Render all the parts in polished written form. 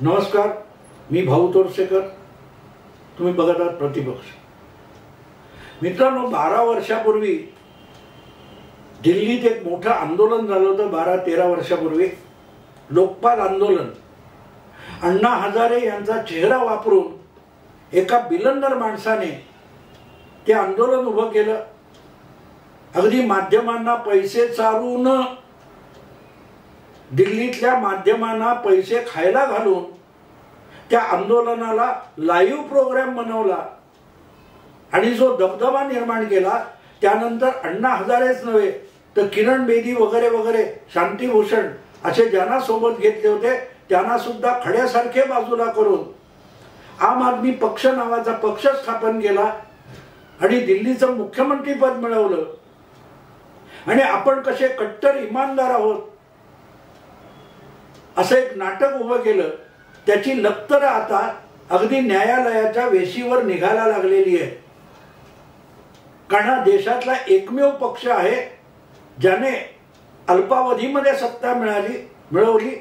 नमस्कार, मी भाऊ तोरसेकर. तुम्ही बघत आहात प्रतिपक्ष. मित्रांनो, 12 वर्षापूर्वी दिल्लीत एक मोठं आंदोलन झालं होतं. 12-13 वर्षापूर्वी लोकपाल आंदोलन. अण्णा हजारे यांचा चेहरा वापरून एका बिलंदर माणसाने ते आंदोलन उभं केलं. अगदी माध्यमांना पैसे चारून, दिल्लीतल्या माध्यमांना पैसे खायला घालून त्या आंदोलनाला लाईव्ह प्रोग्राम बनवला आणि जो दबदबा निर्माण केला. त्यानंतर अण्णा हजारेच नव्हे तर किरण बेदी वगैरे वगैरे, शांतिभूषण असे ज्यांना सोबत घेतले होते त्यांना सुद्धा खड्यासारखे बाजूला करून आम आदमी पक्ष नावाचा पक्ष स्थापन केला आणि दिल्लीचं मुख्यमंत्रीपद मिळवलं. आणि आपण कसे कट्टर इमानदार आहोत असं एक नाटक उभं केलं. त्याची लक्तर आता अगदी न्यायालयाच्या वेशीवर निघायला लागलेली आहे. कारण हा देशातला एकमेव पक्ष आहे ज्याने अल्पावधीमध्ये सत्ता मिळवली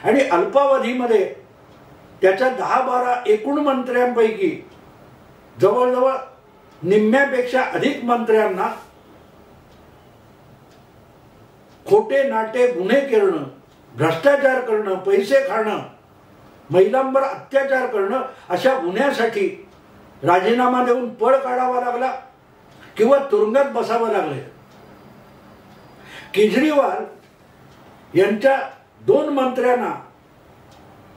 आणि अल्पावधीमध्ये त्याच्या 10-12 एकूण मंत्र्यांपैकी जवळजवळ निम्म्यापेक्षा अधिक मंत्र्यांना खोटे नाटे गुन्हे करणं, भ्रष्टाचार करणं, पैसे खाणं, महिलांवर अत्याचार करणं अशा गुन्ह्यासाठी राजीनामा देऊन पळ काढावा लागला किंवा तुरुंगात बसावं लागले. केजरीवाल यांच्या 2 मंत्र्यांना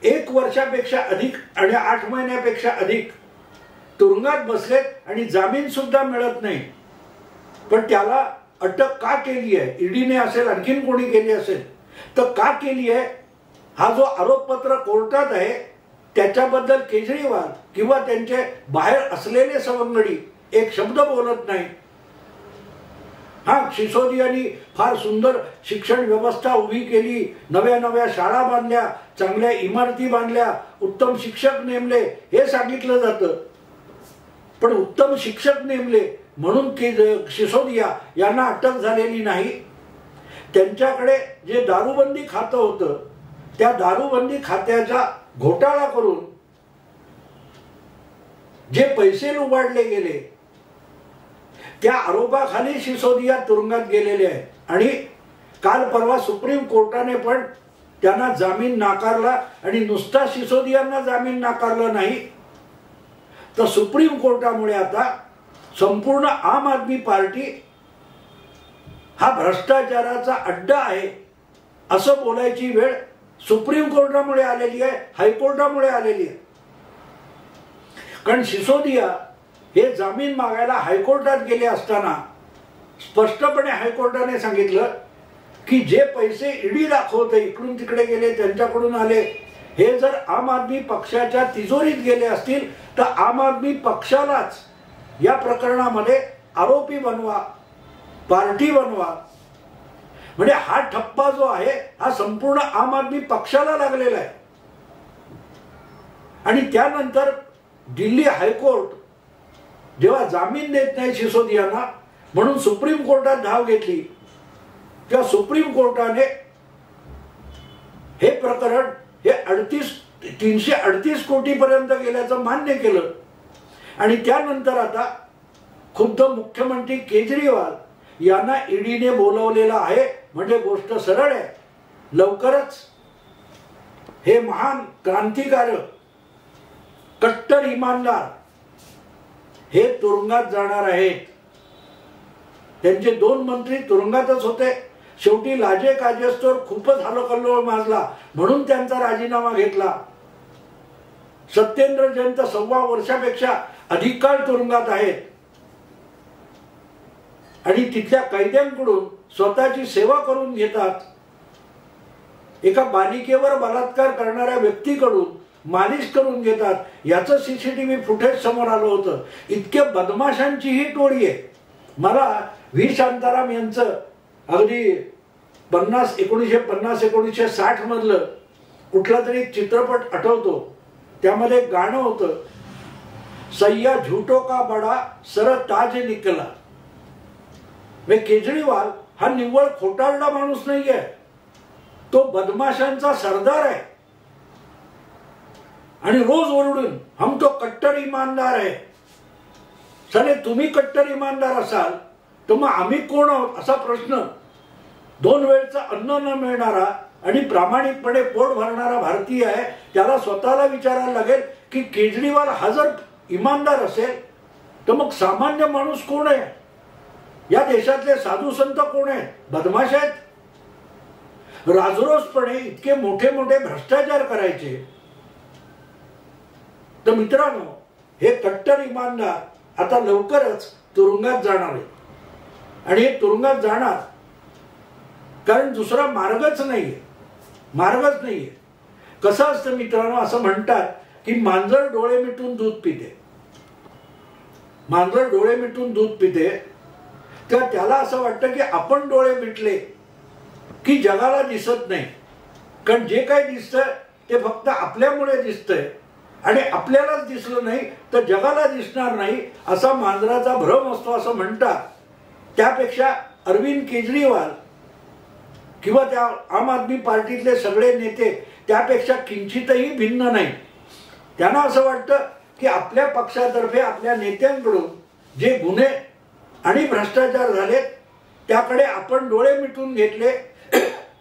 1 वर्षापेक्षा अधिक आणि 8 महिन्यापेक्षा अधिक तुरुंगात बसलेत आणि जामीन सुद्धा मिळत नाही. पण त्याला अटक का केली आहे? ईडीने असेल, आणखीन कोणी केली असेल तर का केली आहे? हा जो आरोपपत्र कोर्टात आहे त्याच्याबद्दल केजरीवाल किंवा त्यांचे बाहेर असलेले सवंगडी एक शब्द बोलत नाही. हा, सिसोदियांनी फार सुंदर शिक्षण व्यवस्था उभी केली, नव्या शाळा बांधल्या, चांगल्या इमारती बांधल्या, उत्तम शिक्षक नेमले हे सांगितलं जातं. पण उत्तम शिक्षक नेमले म्हणून सिसोदिया यांना अटक झालेली नाही. त्यांच्याकडे जे दारूबंदी खातं होतं त्या दारूबंदी खात्याचा घोटाळा करून जे पैसे लुबाडले गेले त्या आरोपाखाली सिसोदिया तुरुंगात गेलेले आहेत. आणि काल परवा सुप्रीम कोर्टाने पण त्यांना जामीन नाकारला. आणि नुसता सिसोदियांना जामीन नाकारला नाही तर सुप्रीम कोर्टामुळे आता संपूर्ण आम आदमी पार्टी हा भ्रष्टाचाराचा अड्डा आहे असं बोलायची वेळ सुप्रीम कोर्टामुळे आलेली आहे, हायकोर्टामुळे आलेली आहे. कारण सिसोदिया हे जामीन मागायला हायकोर्टात गेले असताना स्पष्टपणे हायकोर्टाने सांगितलं की जे पैसे ईडी दाखवते इकडून तिकडे गेले, त्यांच्याकडून आले, हे जर आम आदमी पक्षाच्या तिजोरीत गेले असतील तर आम आदमी पक्षालाच या प्रकरणामध्ये आरोपी बनवा, पार्टी बनवा. म्हणजे हा ठप्पा जो आहे हा संपूर्ण आम आदमी पक्षाला लागलेला आहे. आणि त्यानंतर दिल्ली हायकोर्ट जेव्हा जामीन देत नाही सिसोदियांना म्हणून सुप्रीम कोर्टात धाव घेतली तेव्हा सुप्रीम कोर्टाने हे प्रकरण हे 338 कोटीपर्यंत गेल्याचं मान्य केलं. आणि त्यानंतर आता खुद्द मुख्यमंत्री केजरीवाल यांना ईडीने बोलवलेलं आहे. म्हणजे गोष्ट सरळ आहे. लवकरच हे महान क्रांतिकारक, कट्टर इमानदार हे तुरुंगात जाणार आहेत. त्यांचे 2 मंत्री तुरुंगातच होते. शेवटी लाजे काजेस्तोर खूपच हलकल्लोळ माजला म्हणून त्यांचा राजीनामा घेतला. सत्येंद्र जैन तर 1.25 वर्षापेक्षा अधिक काळ तुरुंगात आहेत. आणि तिथल्या कैद्यांकडून स्वतःची सेवा करून घेतात. एका बालिकेवर बलात्कार करणाऱ्या व्यक्तीकडून मालिश करून घेतात. याचं सीसीटीव्ही फुटेज समोर आलं होतं. इतके बदमाशांची ही टोळी आहे. मला व्ही शांताराम यांचं अगदी 1950-1960 मधलं कुठला तरी चित्रपट आठवतो. त्यामध्ये गाणं होतं, सय्या झूठो का बडा सर ताज निकला. केजरीवाल हा निव्वळ खोटारडा माणूस नाहीये, तो बदमाशांचा सरदार आहे. आणि रोज ओरडून हम तो कट्टर इमानदार आहे. साले तुम्ही कट्टर इमानदार असाल तर मग आम्ही कोण आहोत असा प्रश्न 2 वेळचं अन्न न मिळणारा आणि प्रामाणिकपणे पोट भरणारा भारतीय आहे त्याला स्वतःला विचारायला लागेल की केजरीवाल हा जर इमानदार असेल तर मग सामान्य माणूस कोण आहे. या देशातले साधू संत कोण आहेत. बदमाश आहेत. राजरोसपणे इतके मोठे मोठे भ्रष्टाचार करायचे. तर मित्रांनो हे कट्टर इमानदार आता लवकरच तुरुंगात जाणार आहे. आणि हे तुरुंगात जाणार कारण दुसरा मार्गच नाहीये. मार्गच नाहीये. कसं असतं मित्रांनो, असं म्हणतात की मांजर डोळे मिटून दूध पिते. मांजर डोळे मिटून दूध पिते तेव्हा त्याला असं वाटतं की आपण डोळे मिटले की जगाला दिसत नाही. कारण जे काही दिसतंय ते फक्त आपल्यामुळे दिसतंय आणि आपल्यालाच दिसलं नाही तर जगाला दिसणार नाही असा मांजराचा भ्रम असतो असं म्हणतात. त्यापेक्षा अरविंद केजरीवाल किंवा त्या आम आदमी पार्टीतले सगळे नेते त्यापेक्षा किंचितही भिन्न नाही. त्यांना असं वाटतं की आपल्या पक्षातर्फे आपल्या नेत्यांकडून जे गुन्हे आणि भ्रष्टाचार झाले त्याकडे आपण डोळे मिटून घेतले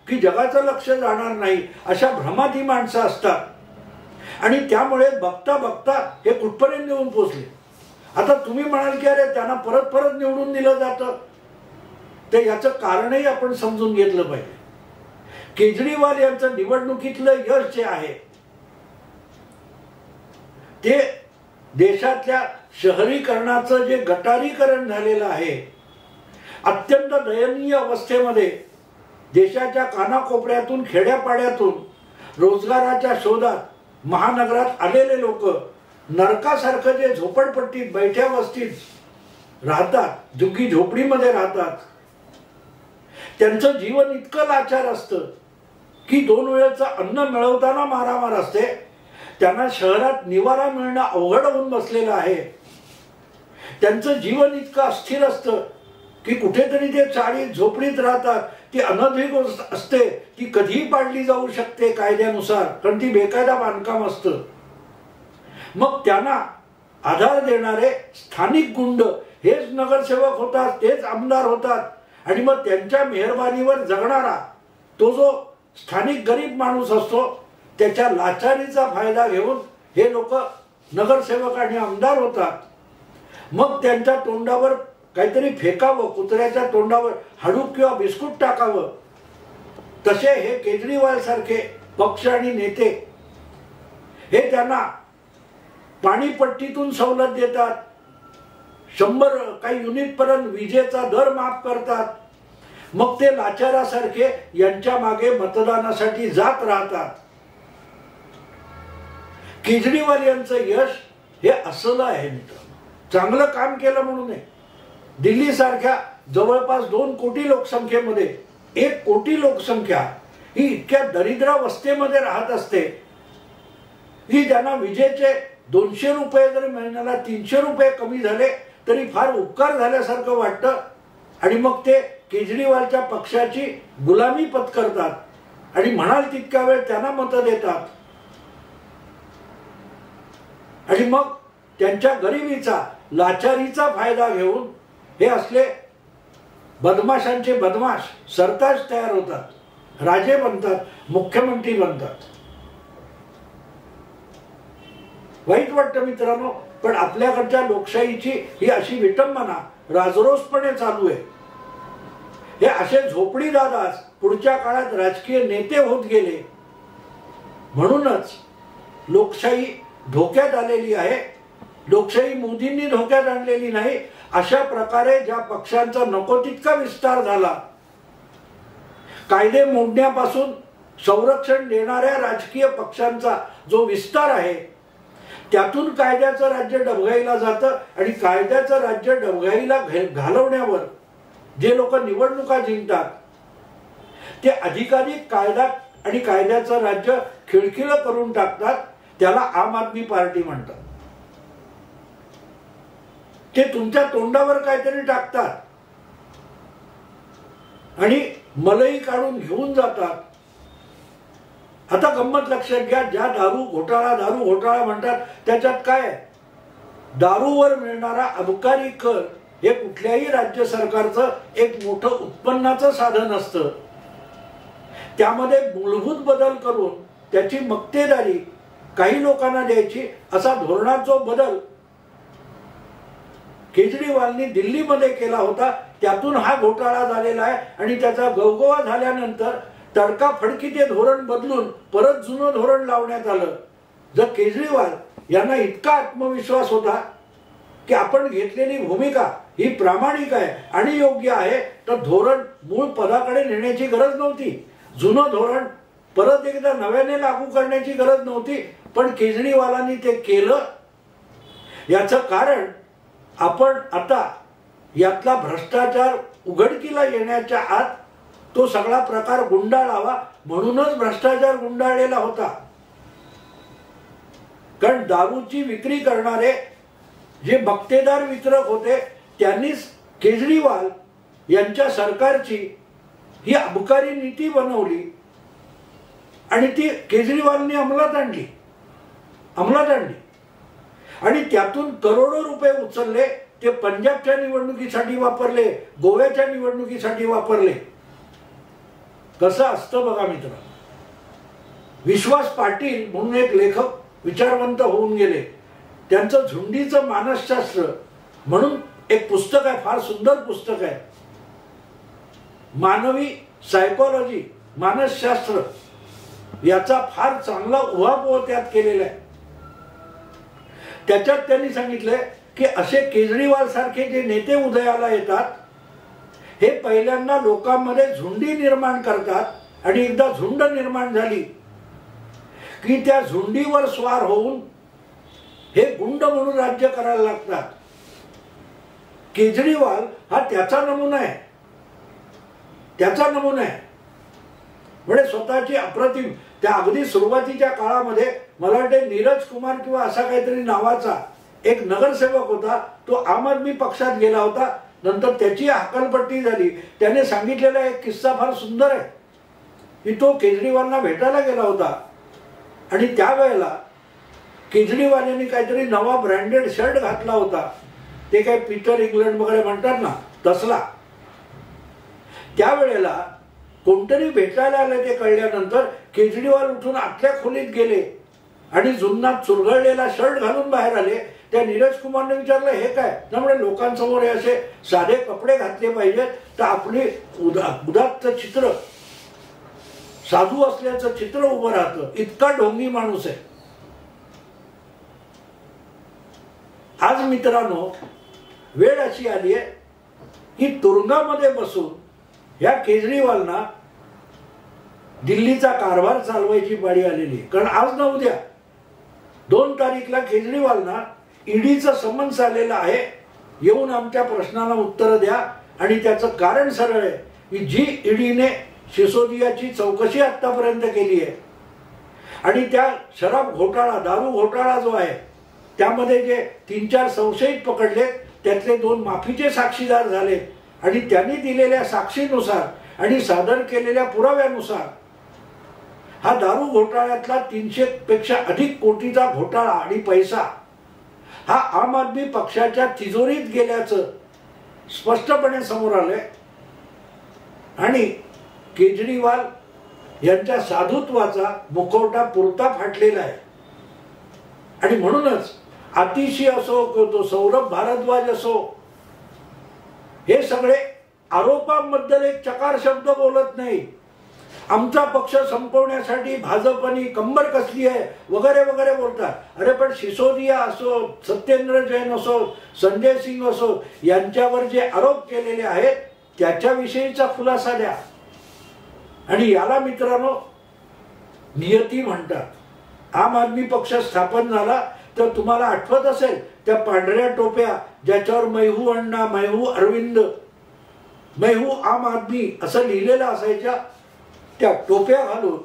की जगाचं लक्ष जाणार नाही अशा भ्रमात ही माणसं असतात. आणि त्यामुळे बघता बघता हे कुठपर्यंत येऊन पोचले. आता तुम्ही म्हणाल की अरे त्यांना परत परत निवडून दिलं जातं. तर याचं कारणही आपण समजून घेतलं पाहिजे. केजरीवाल यांचं निवडणुकीतलं यश जे आहे ते देशातल्या शहरीकरणाचं जे गटारीकरण झालेलं आहे, अत्यंत दयनीय अवस्थेमध्ये देशाच्या कानाकोपऱ्यातून खेड्यापाड्यातून रोजगाराच्या शोधात महानगरात आलेले लोक नरकासारखं जे झोपडपट्टीत बैठ्या वस्तीत राहतात, झुगी झोपडीमध्ये राहतात, त्यांचं जीवन इतकं लाचार असतं की 2 वेळचं अन्न मिळवताना मारामार असते. त्यांना शहरात निवारा मिळणं अवघड होऊन बसलेलं आहे. त्यांचं जीवन इतकं अस्थिर असतं की कुठेतरी ते चाळीत झोपडीत राहतात. ती अनधिकृत असते, ती कधीही पाडली जाऊ शकते कायद्यानुसार, कारण ती बेकायदा बांधकाम असतं. मग त्यांना आधार देणारे स्थानिक गुंड हेच नगरसेवक होतात, तेच आमदार होतात. आणि मग त्यांच्या मेहरबानीवर जगणारा तो जो स्थानिक गरीब माणूस असतो त्याच्या लाचारीचा फायदा घेऊन हे लोक नगरसेवक आणि आमदार होतात. मग त्यांच्या तोंडावर काहीतरी फेकावं, कुत्र्याच्या तोंडावर हाडूक किंवा बिस्कुट टाकावं. तसे हे केजरीवाल सारखे पक्ष आणि नेते हे त्यांना पाणीपट्टीतून सवलत देतात, 100 काही युनिट पर्यंत विजेचा दर माफ करतात. मग ते लाचारासारखे यांच्या मागे मतदानासाठी जात राहतात. केजरीवाल यांचं यश हे असलं आहे मित्रांनो. चांगलं काम केलं म्हणून नाही. दिल्ली सारख्या जवळपास 2 कोटी लोकसंख्येमध्ये 1 कोटी लोकसंख्या ही इतक्या दरिद्रावस्थेमध्ये राहत असते की ज्यांना विजेचे 200 रुपये जरी महिन्याला 300 रुपये कमी झाले तरी फार उपकार झाल्यासारखं वाटतं. आणि मग ते केजरीवालच्या पक्षाची गुलामी पत्करतात आणि म्हणाल तितक्या वेळ त्यांना मतं देतात. आणि मग त्यांच्या गरिबीचा, लाचारीचा फायदा घेऊन हे असले बदमाशांचे बदमाश सरताज तयार होतात, राजे बनतात, मुख्यमंत्री बनतात. वाईट वाटतं मित्रांनो, पण आपल्याकडच्या लोकशाहीची ही अशी विटंबना राजरोसपणे चालू आहे. हे असे झोपडी दादाच पुढच्या काळात राजकीय नेते होत गेले. म्हणूनच लोकशाही धोक्यात आलेली आहे. लोकशाही मोदींनी धोक्यात आणलेली नाही. अशा प्रकारे ज्या पक्षांचा नको तितका विस्तार झाला, कायदे मोडण्यापासून संरक्षण देणाऱ्या राजकीय पक्षांचा जो विस्तार आहे त्यातून कायद्याचं राज्य डबघाईला जातं. आणि कायद्याचं राज्य डबघाईला घालवण्यावर जे लोक निवडणुका जिंकतात ते अधिकाधिक कायदा आणि कायद्याचं राज्य खिळखिळं करून टाकतात. त्याला आम आदमी पार्टी म्हणतात. ते तुमच्या तोंडावर काहीतरी टाकतात आणि मलई काढून घेऊन जातात. आता गंमत लक्षात घ्या, ज्या दारू घोटाळा म्हणतात त्याच्यात काय, दारूवर मिळणारा अबकारी कर हे कुठल्याही राज्य सरकारचं एक मोठं उत्पन्नाचं साधन असतं. त्यामध्ये मूलभूत बदल करून त्याची मक्तेदारी काही लोकांना द्यायची असा धोरणाचा बदल केजरीवालनी दिल्लीमध्ये केला होता. त्यातून हा घोटाळा झालेला आहे आणि त्याचा गवगवा झाल्यानंतर तडकाफडकी ते धोरण बदलून परत जुनं धोरण लावण्यात आलं. जर केजरीवाल यांना इतका आत्मविश्वास होता की आपण घेतलेली भूमिका ही प्रामाणिक आहे आणि योग्य आहे, तर धोरण मूळ पदाकडे नेण्याची गरज नव्हती. जुनं धोरण परत एकदा नव्याने लागू करण्याची गरज नव्हती. पण केजरीवालांनी ते केलं. याचं कारण आपण आता यातला भ्रष्टाचार उघडकीला येण्याच्या आत तो सगळा प्रकार गुंडाळावा म्हणूनच भ्रष्टाचार गुंडाळलेला होता. कारण दारूची विक्री करणारे जे मक्तेदार वितरक होते त्यांनीच केजरीवाल यांच्या सरकारची ही अबकारी नीती बनवली आणि ती केजरीवालनी अंमलात आणली आणि त्यातून करोडो रुपये उचलले. ते पंजाबच्या निवडणुकीसाठी वापरले, गोव्याच्या निवडणुकीसाठी वापरले. कसं असतं बघा मित्र. विश्वास पाटील म्हणून एक लेखक विचारवंत होऊन गेले. त्यांचं झुंडीचं मानसशास्त्र म्हणून एक पुस्तक आहे, फार सुंदर पुस्तक आहे. मानवी सायकोलॉजी, मानसशास्त्र याचा फार चांगला उहापोह त्यात केलेला आहे. त्याच्यात त्यांनी सांगितलंय की असे केजरीवाल सारखे जे नेते उदयाला येतात हे पहिल्यांदा लोकांमध्ये झुंडी निर्माण करतात आणि एकदा झुंड निर्माण झाली की त्या झुंडीवर स्वार होऊन हे गुंड म्हणून राज्य करायला लागतात. केजरीवाल हा त्याचा नमुना आहे. म्हणजे स्वतःची अप्रतिम त्या अगदी सुरुवातीच्या काळामध्ये मला वाटते नीरज कुमार किंवा असा काहीतरी नावाचा एक नगरसेवक होता. तो आम आदमी पक्षात गेला होता. नंतर त्याची हकालपट्टी झाली. त्याने सांगितलेला एक किस्सा फार सुंदर आहे की तो केजरीवालना भेटायला गेला होता आणि त्यावेळेला केजरीवाल यांनी काहीतरी नवा ब्रँडेड शर्ट घातला होता. ते काय पीटर इंग्लंड वगैरे म्हणतात ना तसला. त्यावेळेला कोणतरी भेटायला आले ते कळल्यानंतर केजरीवाल उठून आतल्या खोलीत गेले आणि जुन्नात चुरगळलेला शर्ट घालून बाहेर आले. त्या नीरज कुमारने विचारलं हे काय. त्यामुळे लोकांसमोर हे असे साधे कपडे घातले पाहिजेत तर आपली उदात्त चित्र, साधू असल्याचं चित्र उभं राहतं. इतका ढोंगी माणूस आहे. आज मित्रांनो वेळ अशी आली आहे की तुरुंगामध्ये बसून या केजरीवालना दिल्लीचा कारभार चालवायची पाळी आलेली. कारण आज ना उद्या 2 तारीखला केजरीवालना ईडीचं समन्स आलेलं आहे. येऊन आमच्या प्रश्नाला उत्तर द्या. आणि त्याचं कारण सरळ आहे की जी ईडीने सिसोदियाची चौकशी आतापर्यंत केली आहे आणि त्या शराब घोटाळा, दारू घोटाळा जो आहे त्यामध्ये जे 3-4 संशयित पकडले त्यातले 2 माफीचे साक्षीदार झाले आणि त्यांनी दिलेल्या साक्षीनुसार आणि सादर केलेल्या पुराव्यानुसार हा दारू घोटाळ्यातला 300 पेक्षा अधिक कोटीचा घोटाळा आणि पैसा हा आम आदमी पक्षाच्या तिजोरीत गेल्याचं स्पष्टपणे समोर आलंय. आणि केजरीवाल यांच्या साधुत्वाचा मुखवटा पुरता फाटलेला आहे. आणि म्हणूनच आतिशी असो तो सौरभ भारद्वाज असो हे सगळे आरोपांबद्दल एक चकार शब्द बोलत नाही. आमचा पक्ष संपवण्यासाठी भाजपनी कंबर कसली आहे वगैरे वगैरे बोलतात. अरे पण सिसोदिया असो, सत्येंद्र जैन असो, संजय सिंग असो यांच्यावर जे आरोप केलेले आहेत त्याच्याविषयीचा खुलासा द्या. आणि याला मित्रांनो नियती म्हणतात. आम आदमी पक्ष स्थापन झाला तर तुम्हाला आठवत असेल त्या पांढऱ्या टोप्या ज्याच्यावर मैहू अण्णा, मैहू अरविंद, मैहू आम आदमी असं लिहिलेलं असायच्या. त्या टोप्या घालून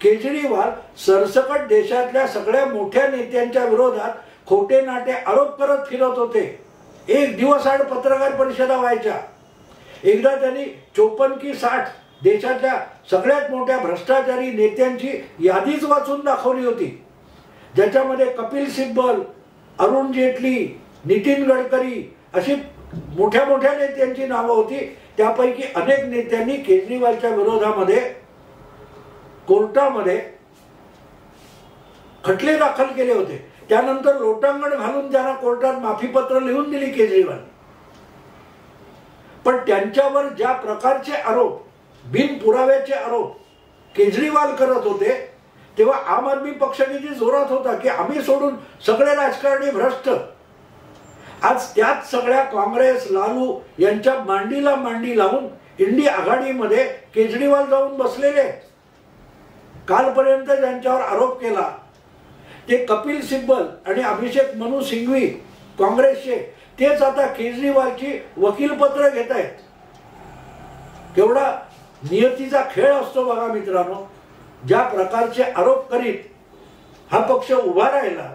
केजरीवाल सरसकट देशातल्या सगळ्या मोठ्या नेत्यांच्या विरोधात खोटे नाटे आरोप करत फिरत होते. एक दिवस आड पत्रकार परिषदा व्हायच्या. एकदा त्यांनी 54 की 60 देशाच्या सगळ्यात मोठ्या भ्रष्टाचारी नेत्यांची यादीच वाचून दाखवली होती, ज्याच्यामध्ये कपिल सिब्बल, अरुण जेटली, नितीन गडकरी अशी मोठ्या मोठ्या नेत्यांची नावं होती. त्यापैकी अनेक नेत्यांनी केजरीवालच्या विरोधामध्ये कोर्टामध्ये खटले दाखल केले होते. त्यानंतर लोटांगण घालून त्यांना कोर्टात माफीपत्र लिहून दिली केजरीवाल. पण त्यांच्यावर ज्या प्रकारचे आरोप, बिनपुराव्याचे आरोप केजरीवाल करत होते, तेव्हा आम आदमी पक्ष किती जोरात होता की आम्ही सोडून सगळे राजकारणी भ्रष्ट. आज त्याच सगळ्या काँग्रेस, लालू यांच्या मांडीला मांडी लावून इंडी आघाडीमध्ये केजरीवाल जाऊन बसलेले. कालपर्यंत ज्यांच्यावर आरोप केला ते कपिल सिब्बल आणि अभिषेक मनू सिंघवी काँग्रेसचे, तेच आता केजरीवालची वकीलपत्र घेत आहेत. केवढा नियतीचा खेळ असतो बघा मित्रांनो. ज्या प्रकारचे आरोप करीत हा पक्ष उभा राहिला,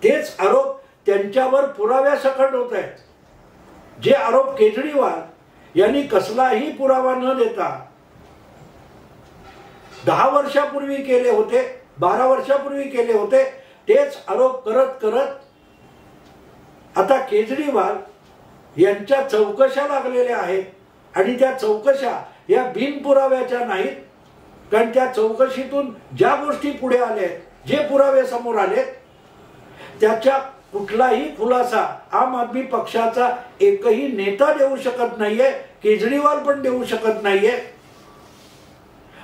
तेच आरोप त्यांच्यावर पुराव्यासकट होत आहेत. जे आरोप केजरीवाल यांनी कसलाही पुरावा न देता 10 वर्षापूर्वी केले होते, 12 वर्षापूर्वी केले होते, तेच आरोप करत करत आता केजरीवाल यांच्या चौकशा लागलेल्या आहेत. आणि त्या चौकशा या बिनपुराव्याच्या नाहीत, कारण त्या चौकशीतून ज्या गोष्टी पुढे आल्या, जे पुरावे समोर आले, त्याच्या कुठलाही खुलासा आम आदमी पक्षाचा एकही नेता देऊ शकत नाहीये, केजरीवाल पण देऊ शकत नाहीये.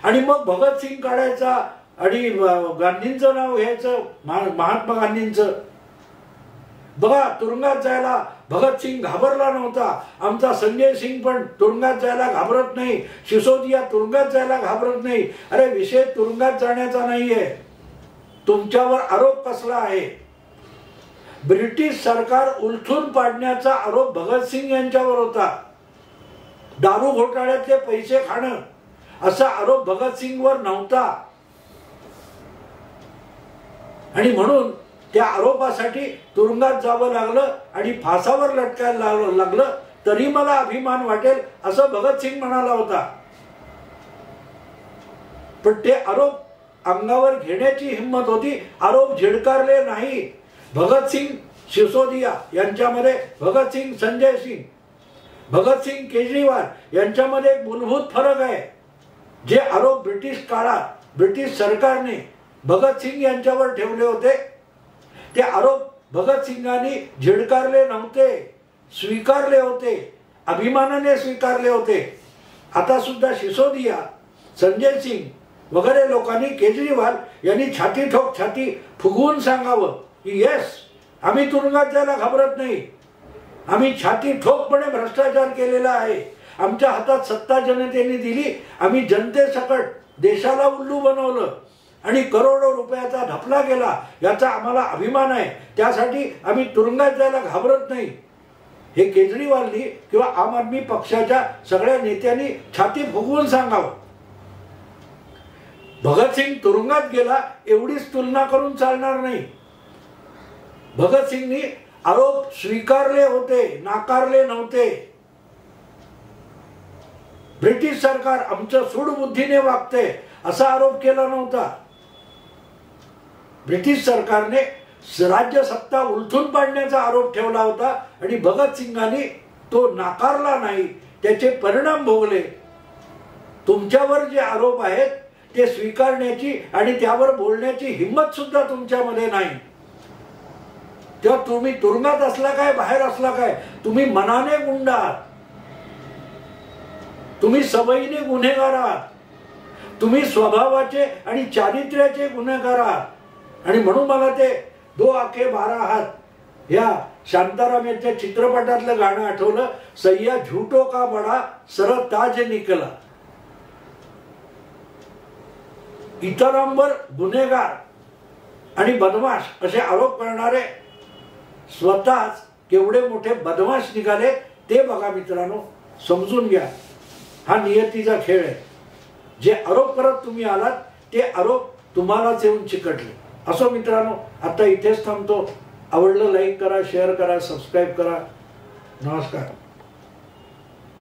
आणि मग भगतसिंग काढायचा आणि गांधींचं नाव घ्यायचं, महात्मा गांधींचं. बघा, तुरुंगात जायला भगतसिंग घाबरला नव्हता, आमचा संजय सिंग पण तुरुंगात जायला घाबरत नाही, सिसोदिया तुरुंगात जायला घाबरत नाही. अरे विषय तुरुंगात जाण्याचा नाहीये, तुमच्यावर आरोप कसला आहे. ब्रिटिश सरकार उलथून पाडण्याचा आरोप भगतसिंग यांच्यावर होता. दारू घोटाळ्यातले पैसे खाणं असा आरोप भगतसिंगवर नव्हता. आणि म्हणून त्या आरोपासाठी तुरुंगात जावं लागलं आणि फासावर लटकायला लागलं तरी मला अभिमान वाटेल असं भगतसिंग म्हणाला होता. पण ते आरोप अंगावर घेण्याची हिंमत होती, आरोप झिडकारले नाही. भगतसिंग सिसोदिया यांच्यामध्ये भगतसिंग संजय सिंग, भगतसिंग केजरीवाल यांच्यामध्ये एक मूलभूत फरक आहे. जे आरोप ब्रिटिश काळात ब्रिटिश सरकारने भगतसिंग यांच्यावर ठेवले होते, ते आरोप भगतसिंगांनी झिडकारले नव्हते, स्वीकारले होते, अभिमानाने स्वीकारले होते. आता सुद्धा सिसोदिया, संजय सिंग वगैरे लोकांनी केजरीवाल यांनी छाती ठोक छाती फुगवून सांगावं की येस, आम्ही तुरुंगात जायला घाबरत नाही, आम्ही छाती ठोकपणे भ्रष्टाचार केलेला आहे, आमच्या हातात सत्ता जनतेने दिली, आम्ही जनतेसकट देशाला उल्लू बनवलं आणि करोडो रुपयाचा ढपला केला, याचा आम्हाला अभिमान आहे, त्यासाठी आम्ही तुरुंगात जायला घाबरत नाही. हे केजरीवालनी किंवा आम आदमी पक्षाच्या सगळ्या नेत्यांनी छाती फुगवून सांगावं. भगतसिंग तुरुंगात गेला एवढीच तुलना करून चालणार नाही. भगतसिंगनी आरोप स्वीकारले होते, नाकारले नव्हते. ब्रिटिश सरकार आमच्या सूडबुद्धीने वागते असा आरोप केला नव्हता. ब्रिटिश सरकारने राज्य सत्ता उलथून पाडण्याचा आरोप ठेवला होता आणि भगतसिंगांनी तो नाकारला नाही, त्याचे परिणाम भोगले. तुमच्यावर जे आरोप आहेत ते स्वीकारण्याची आणि त्यावर बोलण्याची हिंमत सुद्धा तुमच्यामध्ये नाही. तेव्हा तुम्ही तुरुंगात असला काय, बाहेर असला काय, तुम्ही मनाने गुंड आहात, तुम्ही सवयीने गुन्हेगार आहात, तुम्ही स्वभावाचे आणि चारित्र्याचे गुन्हेगार आहात. आणि म्हणून मला ते 2 आंखें 12 हात या शांताराम यांच्या चित्रपटातलं गाणं आठवलं, सय्या झूठो का बडा सर ताज निकला. इतरांवर गुन्हेगार आणि बदमाश असे आरोप करणारे स्वतःच केवढे मोठे बदमाश निघाले ते बघा मित्रांनो, समजून घ्या. हा नियतीचा खेळ आहे. जे आरोप करत तुम्ही आलात ते आरोप तुम्हालाच येऊन चिकटले. असो मित्रांनो, आता इथेच थांबतो. आवडलं लाईक करा, शेअर करा, सबस्क्राईब करा. नमस्कार.